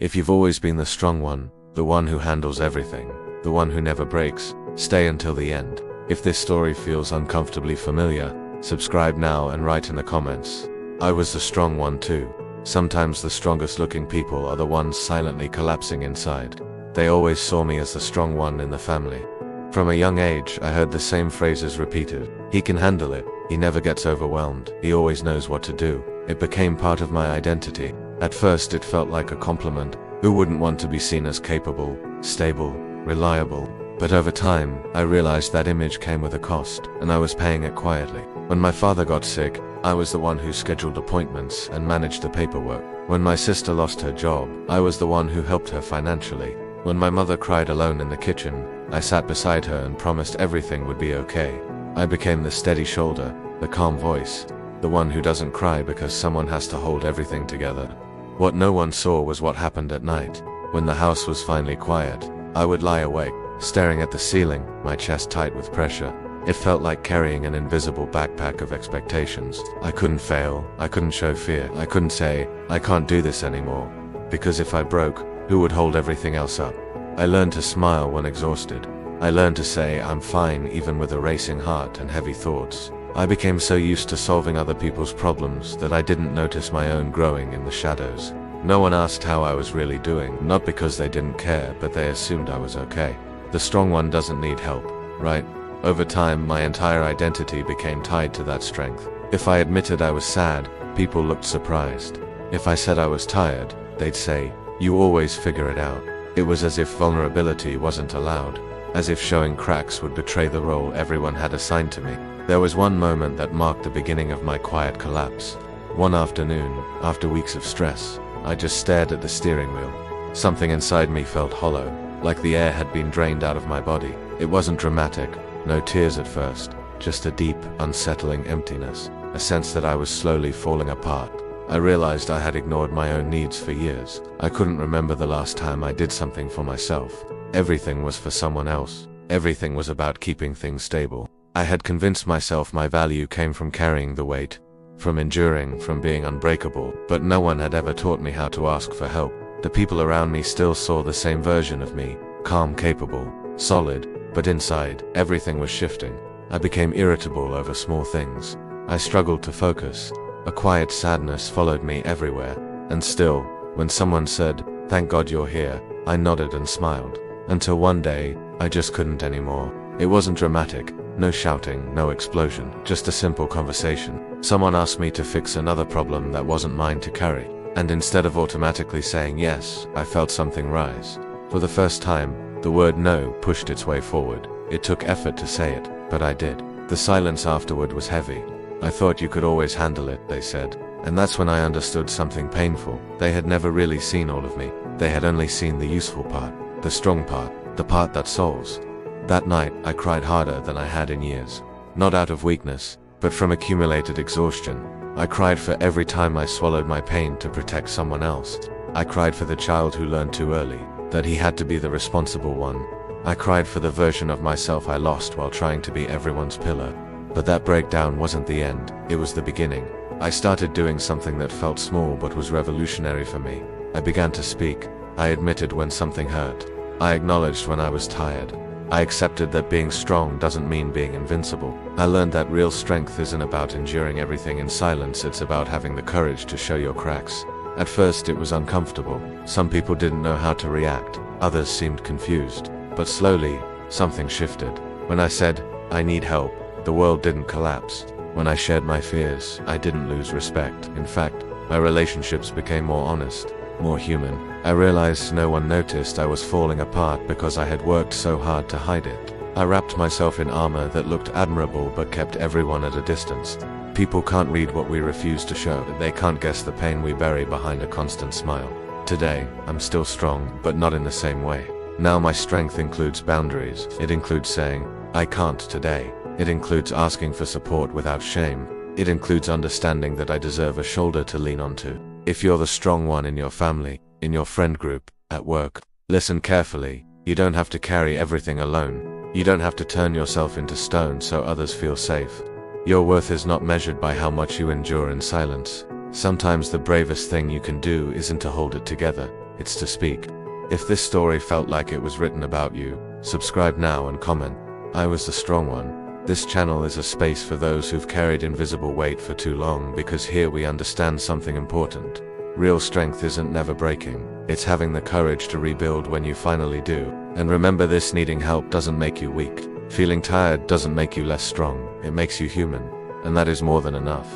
If you've always been the strong one, the one who handles everything, the one who never breaks, stay until the end. If this story feels uncomfortably familiar, subscribe now and write in the comments. I was the strong one too. Sometimes the strongest looking people are the ones silently collapsing inside. They always saw me as the strong one in the family. From a young age, I heard the same phrases repeated. He can handle it. He never gets overwhelmed. He always knows what to do. It became part of my identity. At first, it felt like a compliment. Who wouldn't want to be seen as capable, stable, reliable? But over time, I realized that image came with a cost, and I was paying it quietly. When my father got sick, I was the one who scheduled appointments and managed the paperwork. When my sister lost her job, I was the one who helped her financially. When my mother cried alone in the kitchen, I sat beside her and promised everything would be okay. I became the steady shoulder, the calm voice, the one who doesn't cry because someone has to hold everything together. What no one saw was what happened at night. When the house was finally quiet, I would lie awake, staring at the ceiling, my chest tight with pressure. It felt like carrying an invisible backpack of expectations. I couldn't fail, I couldn't show fear, I couldn't say, I can't do this anymore. Because if I broke, who would hold everything else up? I learned to smile when exhausted. I learned to say I'm fine even with a racing heart and heavy thoughts. I became so used to solving other people's problems that I didn't notice my own growing in the shadows. No one asked how I was really doing, not because they didn't care, but they assumed I was okay. The strong one doesn't need help, right? Over time, my entire identity became tied to that strength. If I admitted I was sad, people looked surprised. If I said I was tired, they'd say, "You always figure it out." It was as if vulnerability wasn't allowed, as if showing cracks would betray the role everyone had assigned to me. There was one moment that marked the beginning of my quiet collapse. One afternoon, after weeks of stress, I just stared at the steering wheel. Something inside me felt hollow, like the air had been drained out of my body. It wasn't dramatic, no tears at first, just a deep, unsettling emptiness, a sense that I was slowly falling apart. I realized I had ignored my own needs for years. I couldn't remember the last time I did something for myself. Everything was for someone else. Everything was about keeping things stable. I had convinced myself my value came from carrying the weight, from enduring, from being unbreakable, but no one had ever taught me how to ask for help. The people around me still saw the same version of me, calm, capable, solid, but inside, everything was shifting. I became irritable over small things. I struggled to focus. A quiet sadness followed me everywhere, and still, when someone said, "Thank God you're here," I nodded and smiled. Until one day, I just couldn't anymore. It wasn't dramatic, no shouting, no explosion, just a simple conversation. Someone asked me to fix another problem that wasn't mine to carry, and instead of automatically saying yes, I felt something rise. For the first time, the word no pushed its way forward. It took effort to say it, but I did. The silence afterward was heavy. "I thought you could always handle it," they said. And that's when I understood something painful. They had never really seen all of me. They had only seen the useful part, the strong part, the part that solves. That night, I cried harder than I had in years. Not out of weakness, but from accumulated exhaustion. I cried for every time I swallowed my pain to protect someone else. I cried for the child who learned too early that he had to be the responsible one. I cried for the version of myself I lost while trying to be everyone's pillar. But that breakdown wasn't the end, it was the beginning. I started doing something that felt small but was revolutionary for me. I began to speak. I admitted when something hurt. I acknowledged when I was tired. I accepted that being strong doesn't mean being invincible. I learned that real strength isn't about enduring everything in silence, it's about having the courage to show your cracks. At first it was uncomfortable. Some people didn't know how to react. Others seemed confused. But slowly, something shifted. When I said, "I need help," the world didn't collapse. When I shared my fears, I didn't lose respect. In fact, my relationships became more honest, more human. I realized no one noticed I was falling apart because I had worked so hard to hide it. I wrapped myself in armor that looked admirable but kept everyone at a distance. People can't read what we refuse to show. They can't guess the pain we bury behind a constant smile. Today, I'm still strong, but not in the same way. Now my strength includes boundaries. It includes saying, "I can't today." It includes asking for support without shame. It includes understanding that I deserve a shoulder to lean onto. If you're the strong one in your family, in your friend group, at work, listen carefully. You don't have to carry everything alone. You don't have to turn yourself into stone so others feel safe. Your worth is not measured by how much you endure in silence. Sometimes the bravest thing you can do isn't to hold it together. it's to speak. If this story felt like it was written about you, subscribe now and comment, "I was the strong one." This channel is a space for those who've carried invisible weight for too long, because here we understand something important. Real strength isn't never breaking, it's having the courage to rebuild when you finally do. And remember this: needing help doesn't make you weak. Feeling tired doesn't make you less strong, it makes you human. And that is more than enough.